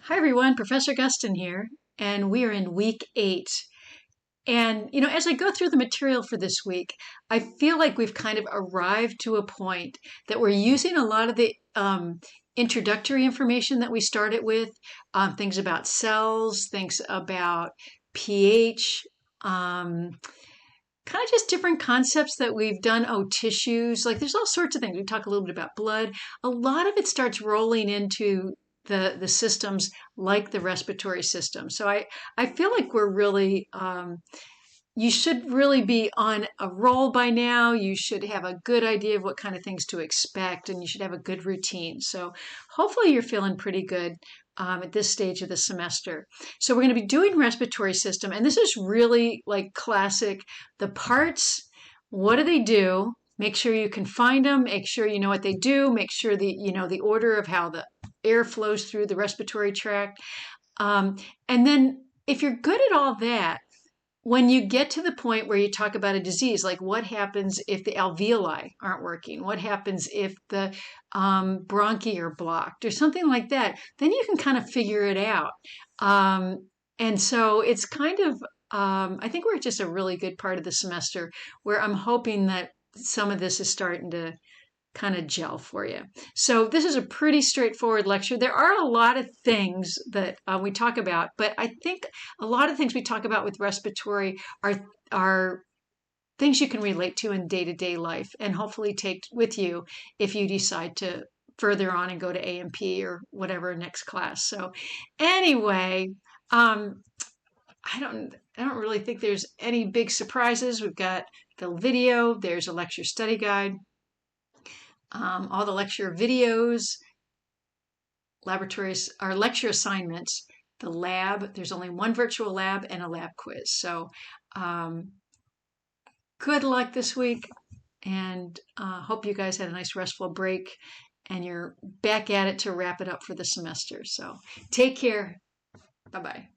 Hi everyone, Professor Gustin here, and we are in week 8. And, as I go through the material for this week, I feel like we've kind of arrived to a point that we're using a lot of the introductory information that we started with, things about cells, things about pH, kind of just different concepts that we've done. Oh, tissues, like there's all sorts of things. We talk a little bit about blood. A lot of it starts rolling into the systems like the respiratory system. So I feel like we're really you should really be on a roll by now. You should have a good idea of what kind of things to expect, and you should have a good routine. So hopefully you're feeling pretty good at this stage of the semester. So we're going to be doing respiratory system, and this is really like classic. The parts, what do they do? Make sure you can find them. Make sure you know what they do. Make sure the order of how the air flows through the respiratory tract. And then if you're good at all that, when you get to the point where you talk about a disease, like what happens if the alveoli aren't working? What happens if the bronchi are blocked or something like that? Then you can kind of figure it out. And so it's kind of, I think we're just a really good part of the semester where I'm hoping that some of this is starting to kind of gel for you. So this is a pretty straightforward lecture. There are a lot of things that we talk about, but I think a lot of things we talk about with respiratory are things you can relate to in day-to-day life and hopefully take with you if you decide to further on and go to A&P or whatever next class. So anyway, I don't really think there's any big surprises. We've got the video, there's a lecture study guide, all the lecture videos, laboratories, our lecture assignments, the lab. There's only one virtual lab and a lab quiz. So good luck this week, and hope you guys had a nice restful break and you're back at it to wrap it up for the semester. So take care. Bye-bye.